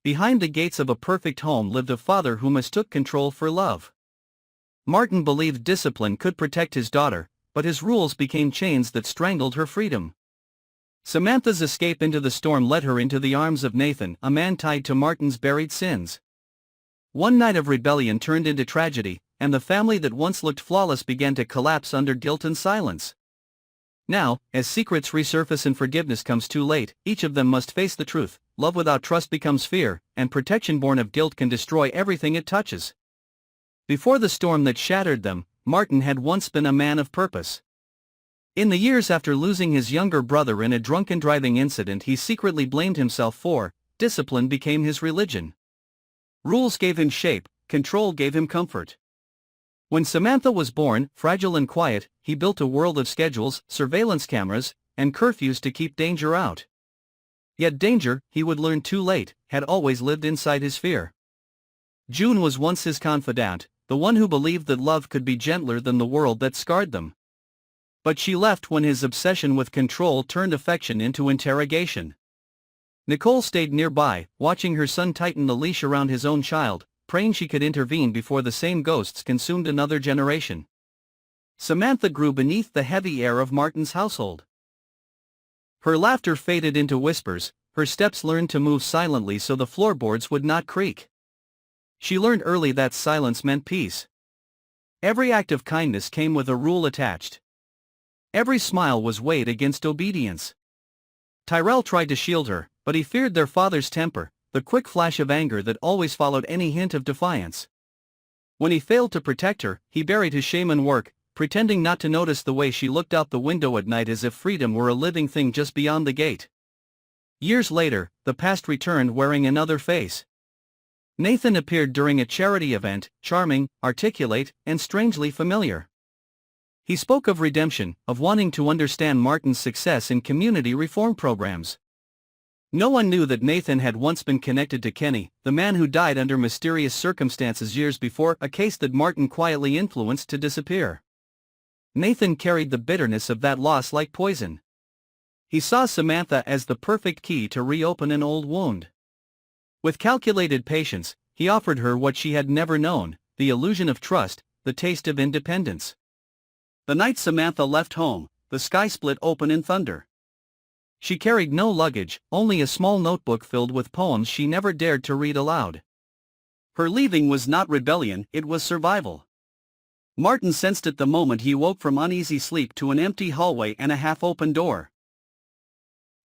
Behind the gates of a perfect home lived a father who mistook control for love. Martin believed discipline could protect his daughter, but his rules became chains that strangled her freedom. Samantha's escape into the storm led her into the arms of Nathan, a man tied to Martin's buried sins. One night of rebellion turned into tragedy, and the family that once looked flawless began to collapse under guilt and silence. Now, as secrets resurface and forgiveness comes too late, each of them must face the truth. Love without trust becomes fear, and protection born of guilt can destroy everything it touches. Before the storm that shattered them, Martin had once been a man of purpose. In the years after losing his younger brother in a drunken driving incident he secretly blamed himself for, discipline became his religion. Rules gave him shape, control gave him comfort. When Samantha was born, fragile and quiet, he built a world of schedules, surveillance cameras, and curfews to keep danger out. Yet danger, he would learn too late, had always lived inside his fear. June was once his confidant, the one who believed that love could be gentler than the world that scarred them. But she left when his obsession with control turned affection into interrogation. Nicole stayed nearby, watching her son tighten the leash around his own child, praying she could intervene before the same ghosts consumed another generation. Samantha grew beneath the heavy air of Martin's household. Her laughter faded into whispers, her steps learned to move silently so the floorboards would not creak. She learned early that silence meant peace. Every act of kindness came with a rule attached. Every smile was weighed against obedience. Tyrell tried to shield her, but he feared their father's temper, the quick flash of anger that always followed any hint of defiance. When he failed to protect her, he buried his shame in work, pretending not to notice the way she looked out the window at night as if freedom were a living thing just beyond the gate. Years later, the past returned wearing another face. Nathan appeared during a charity event, charming, articulate, and strangely familiar. He spoke of redemption, of wanting to understand Martin's success in community reform programs. No one knew that Nathan had once been connected to Kenny, the man who died under mysterious circumstances years before, a case that Martin quietly influenced to disappear. Nathan carried the bitterness of that loss like poison. He saw Samantha as the perfect key to reopen an old wound. With calculated patience, he offered her what she had never known, the illusion of trust, the taste of independence. The night Samantha left home, the sky split open in thunder. She carried no luggage, only a small notebook filled with poems she never dared to read aloud. Her leaving was not rebellion, it was survival. Martin sensed it the moment he woke from uneasy sleep to an empty hallway and a half-open door.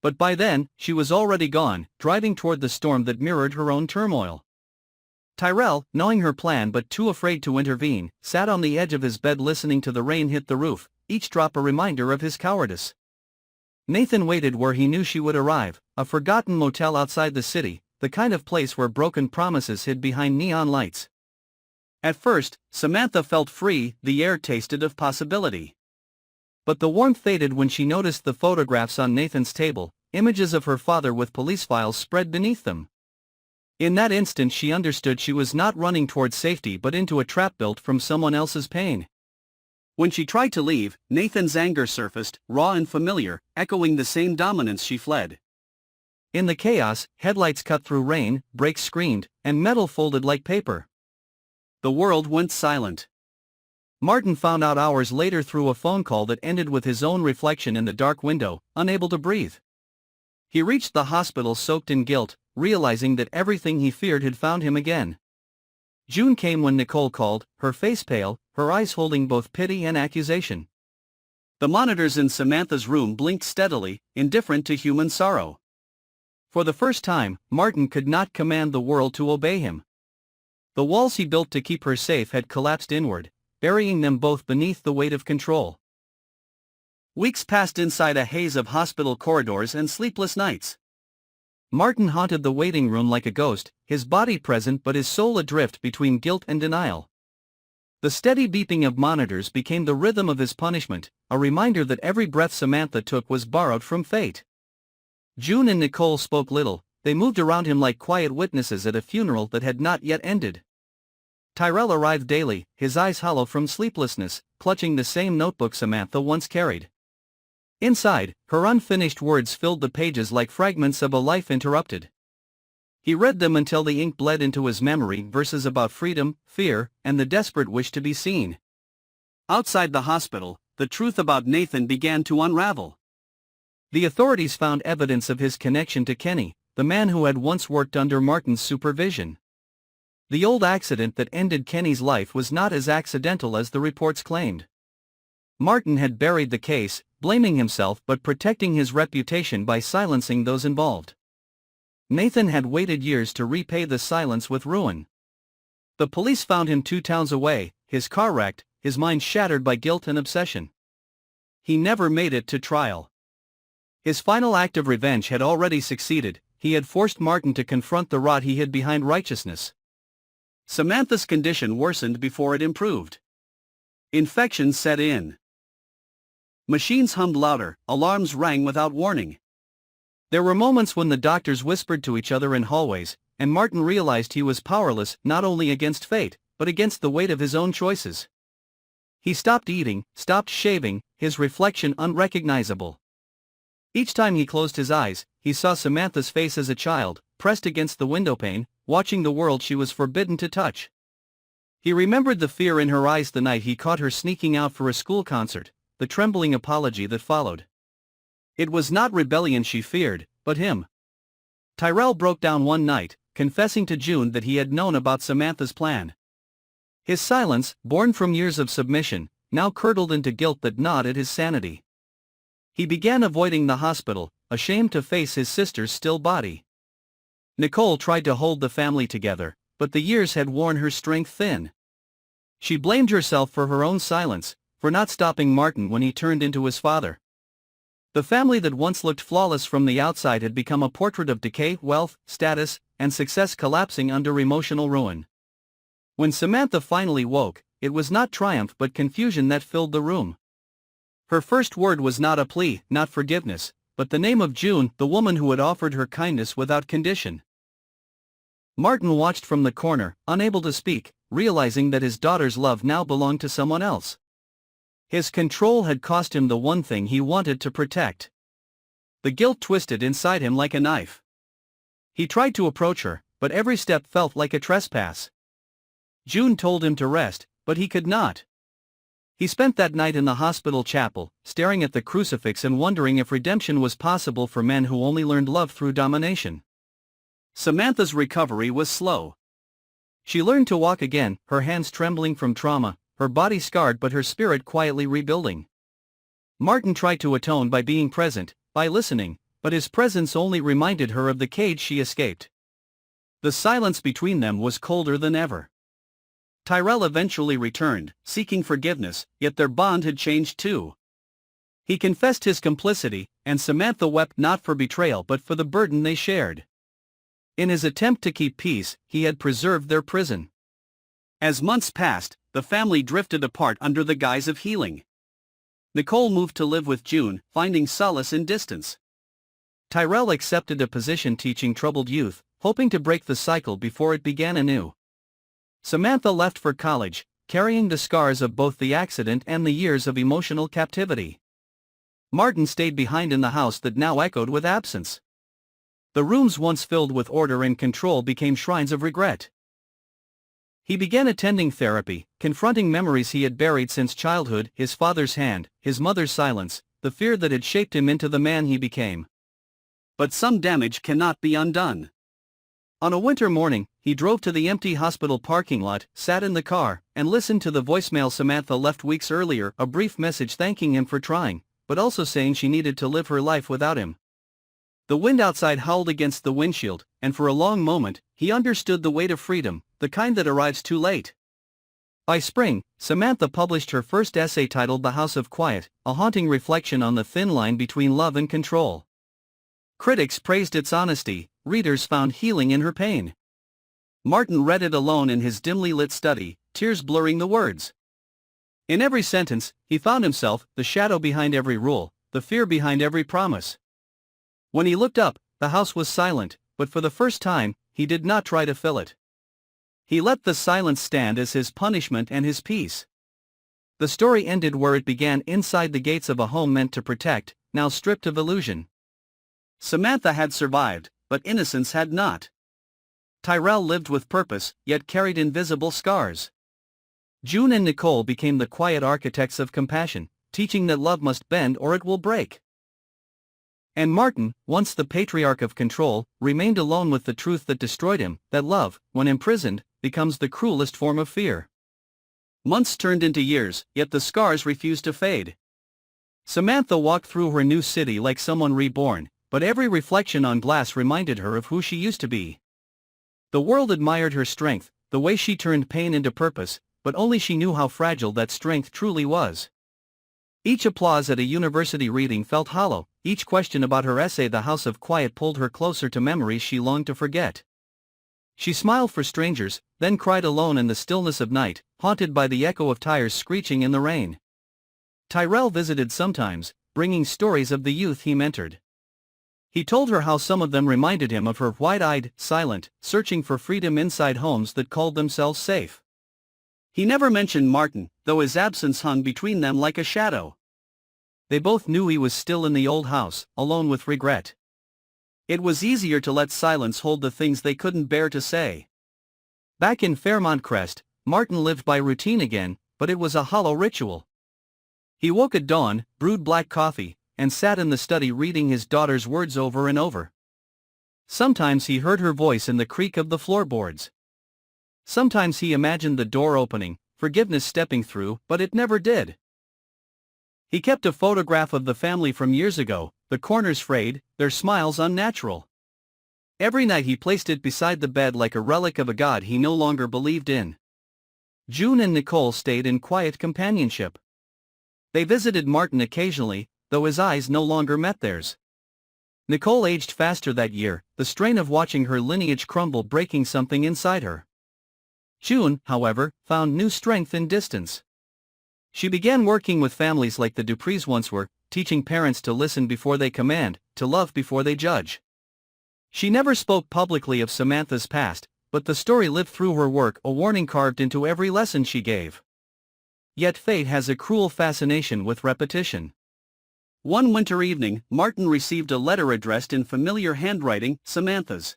But by then, she was already gone, driving toward the storm that mirrored her own turmoil. Tyrell, knowing her plan but too afraid to intervene, sat on the edge of his bed listening to the rain hit the roof, each drop a reminder of his cowardice. Nathan waited where he knew she would arrive, a forgotten motel outside the city, the kind of place where broken promises hid behind neon lights. At first, Samantha felt free, the air tasted of possibility. But the warmth faded when she noticed the photographs on Nathan's table, images of her father with police files spread beneath them. In that instant she understood she was not running toward safety but into a trap built from someone else's pain. When she tried to leave, Nathan's anger surfaced, raw and familiar, echoing the same dominance she fled. In the chaos, headlights cut through rain, brakes screamed, and metal folded like paper. The world went silent. Martin found out hours later through a phone call that ended with his own reflection in the dark window, unable to breathe. He reached the hospital soaked in guilt, realizing that everything he feared had found him again. June came when Nicole called, her face pale, her eyes holding both pity and accusation. The monitors in Samantha's room blinked steadily, indifferent to human sorrow. For the first time, Martin could not command the world to obey him. The walls he built to keep her safe had collapsed inward, burying them both beneath the weight of control. Weeks passed inside a haze of hospital corridors and sleepless nights. Martin haunted the waiting room like a ghost, his body present but his soul adrift between guilt and denial. The steady beeping of monitors became the rhythm of his punishment, a reminder that every breath Samantha took was borrowed from fate. June and Nicole spoke little, they moved around him like quiet witnesses at a funeral that had not yet ended. Tyrell arrived daily, his eyes hollow from sleeplessness, clutching the same notebook Samantha once carried. Inside, her unfinished words filled the pages like fragments of a life interrupted. He read them until the ink bled into his memory, verses about freedom, fear, and the desperate wish to be seen. Outside the hospital, the truth about Nathan began to unravel. The authorities found evidence of his connection to Kenny, the man who had once worked under Martin's supervision. The old accident that ended Kenny's life was not as accidental as the reports claimed. Martin had buried the case, blaming himself but protecting his reputation by silencing those involved. Nathan had waited years to repay the silence with ruin. The police found him 2 towns away, his car wrecked, his mind shattered by guilt and obsession. He never made it to trial. His final act of revenge had already succeeded. He had forced Martin to confront the rot he hid behind righteousness. Samantha's condition worsened before it improved. Infection set in. Machines hummed louder, alarms rang without warning. There were moments when the doctors whispered to each other in hallways, and Martin realized he was powerless not only against fate, but against the weight of his own choices. He stopped eating, stopped shaving, his reflection unrecognizable. Each time he closed his eyes, he saw Samantha's face as a child, pressed against the windowpane, watching the world she was forbidden to touch. He remembered the fear in her eyes the night he caught her sneaking out for a school concert, the trembling apology that followed. It was not rebellion she feared, but him. Tyrell broke down one night, confessing to June that he had known about Samantha's plan. His silence, born from years of submission, now curdled into guilt that gnawed at his sanity. He began avoiding the hospital, ashamed to face his sister's still body. Nicole tried to hold the family together, but the years had worn her strength thin. She blamed herself for her own silence, for not stopping Martin when he turned into his father. The family that once looked flawless from the outside had become a portrait of decay, wealth, status, and success collapsing under emotional ruin. When Samantha finally woke, it was not triumph but confusion that filled the room. Her first word was not a plea, not forgiveness, but the name of June, the woman who had offered her kindness without condition. Martin watched from the corner, unable to speak, realizing that his daughter's love now belonged to someone else. His control had cost him the one thing he wanted to protect. The guilt twisted inside him like a knife. He tried to approach her, but every step felt like a trespass. June told him to rest, but he could not. He spent that night in the hospital chapel, staring at the crucifix and wondering if redemption was possible for men who only learned love through domination. Samantha's recovery was slow. She learned to walk again, her hands trembling from trauma, her body scarred but her spirit quietly rebuilding. Martin tried to atone by being present, by listening, but his presence only reminded her of the cage she escaped. The silence between them was colder than ever. Tyrell eventually returned, seeking forgiveness, yet their bond had changed too. He confessed his complicity, and Samantha wept not for betrayal but for the burden they shared. In his attempt to keep peace, he had preserved their prison. As months passed, the family drifted apart under the guise of healing. Nicole moved to live with June, finding solace in distance. Tyrell accepted a position teaching troubled youth, hoping to break the cycle before it began anew. Samantha left for college, carrying the scars of both the accident and the years of emotional captivity. Martin stayed behind in the house that now echoed with absence. The rooms once filled with order and control became shrines of regret. He began attending therapy, confronting memories he had buried since childhood, his father's hand, his mother's silence, the fear that had shaped him into the man he became. But some damage cannot be undone. On a winter morning, he drove to the empty hospital parking lot, sat in the car, and listened to the voicemail Samantha left weeks earlier, a brief message thanking him for trying, but also saying she needed to live her life without him. The wind outside howled against the windshield, and for a long moment, he understood the weight of freedom, the kind that arrives too late. By spring, Samantha published her first essay titled The House of Quiet, a haunting reflection on the thin line between love and control. Critics praised its honesty, readers found healing in her pain. Martin read it alone in his dimly lit study, tears blurring the words. In every sentence, he found himself, the shadow behind every rule, the fear behind every promise. When he looked up, the house was silent, but for the first time, he did not try to fill it. He let the silence stand as his punishment and his peace. The story ended where it began, inside the gates of a home meant to protect, now stripped of illusion. Samantha had survived, but innocence had not. Tyrell lived with purpose, yet carried invisible scars. June and Nicole became the quiet architects of compassion, teaching that love must bend or it will break. And Martin, once the patriarch of control, remained alone with the truth that destroyed him, that love, when imprisoned, becomes the cruelest form of fear. Months turned into years, yet the scars refused to fade. Samantha walked through her new city like someone reborn, but every reflection on glass reminded her of who she used to be. The world admired her strength, the way she turned pain into purpose, but only she knew how fragile that strength truly was. Each applause at a university reading felt hollow, each question about her essay The House of Quiet pulled her closer to memories she longed to forget. She smiled for strangers, then cried alone in the stillness of night, haunted by the echo of tires screeching in the rain. Tyrell visited sometimes, bringing stories of the youth he mentored. He told her how some of them reminded him of her, wide-eyed, silent, searching for freedom inside homes that called themselves safe. He never mentioned Martin, though his absence hung between them like a shadow. They both knew he was still in the old house, alone with regret. It was easier to let silence hold the things they couldn't bear to say. Back in Fairmont Crest, Martin lived by routine again, but it was a hollow ritual. He woke at dawn, brewed black coffee, and sat in the study reading his daughter's words over and over. Sometimes he heard her voice in the creak of the floorboards. Sometimes he imagined the door opening, forgiveness stepping through, but it never did. He kept a photograph of the family from years ago, the corners frayed, their smiles unnatural. Every night he placed it beside the bed like a relic of a god he no longer believed in. June and Nicole stayed in quiet companionship. They visited Martin occasionally, though his eyes no longer met theirs. Nicole aged faster that year, the strain of watching her lineage crumble breaking something inside her. June, however, found new strength in distance. She began working with families like the Duprees once were, teaching parents to listen before they command, to love before they judge. She never spoke publicly of Samantha's past, but the story lived through her work, a warning carved into every lesson she gave. Yet fate has a cruel fascination with repetition. One winter evening, Martin received a letter addressed in familiar handwriting, Samantha's.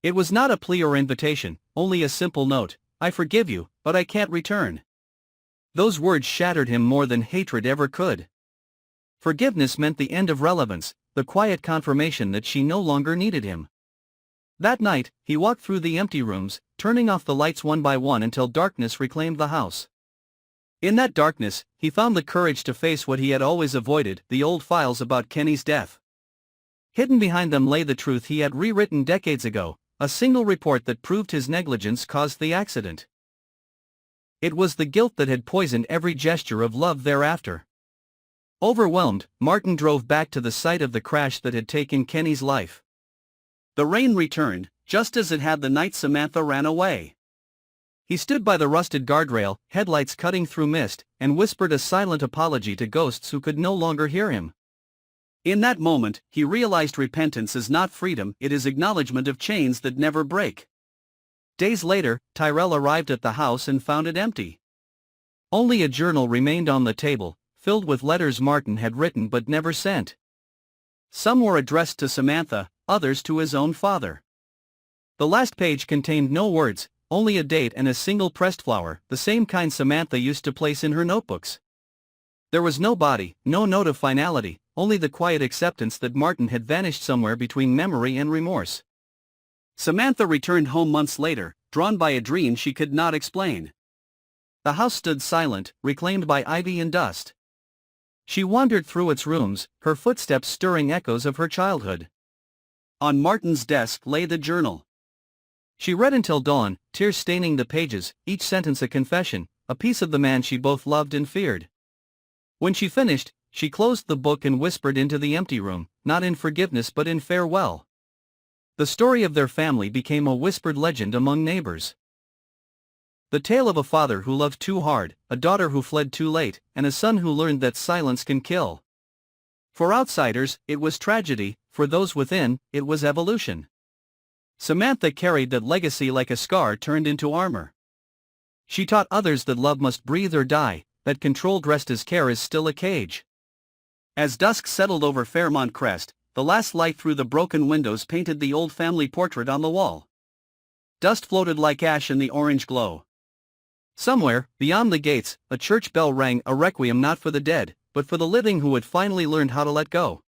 It was not a plea or invitation, only a simple note: I forgive you, but I can't return. Those words shattered him more than hatred ever could. Forgiveness meant the end of relevance, the quiet confirmation that she no longer needed him. That night, he walked through the empty rooms, turning off the lights one by one until darkness reclaimed the house. In that darkness, he found the courage to face what he had always avoided, the old files about Kenny's death. Hidden behind them lay the truth he had rewritten decades ago, a single report that proved his negligence caused the accident. It was the guilt that had poisoned every gesture of love thereafter. Overwhelmed, Martin drove back to the site of the crash that had taken Kenny's life. The rain returned, just as it had the night Samantha ran away. He stood by the rusted guardrail, headlights cutting through mist, and whispered a silent apology to ghosts who could no longer hear him. In that moment, he realized repentance is not freedom, it is acknowledgement of chains that never break. Days later, Tyrell arrived at the house and found it empty. Only a journal remained on the table, filled with letters Martin had written but never sent. Some were addressed to Samantha, others to his own father. The last page contained no words, only a date and a single pressed flower, the same kind Samantha used to place in her notebooks. There was no body, no note of finality, only the quiet acceptance that Martin had vanished somewhere between memory and remorse. Samantha returned home months later, drawn by a dream she could not explain. The house stood silent, reclaimed by ivy and dust. She wandered through its rooms, her footsteps stirring echoes of her childhood. On Martin's desk lay the journal. She read until dawn, tears staining the pages, each sentence a confession, a piece of the man she both loved and feared. When she finished, she closed the book and whispered into the empty room, not in forgiveness but in farewell. The story of their family became a whispered legend among neighbors. The tale of a father who loved too hard, a daughter who fled too late, and a son who learned that silence can kill. For outsiders, it was tragedy, for those within, it was evolution. Samantha carried that legacy like a scar turned into armor. She taught others that love must breathe or die, that control dressed as care is still a cage. As dusk settled over Fairmont Crest, the last light through the broken windows painted the old family portrait on the wall. Dust floated like ash in the orange glow. Somewhere, beyond the gates, a church bell rang a requiem not for the dead, but for the living who had finally learned how to let go.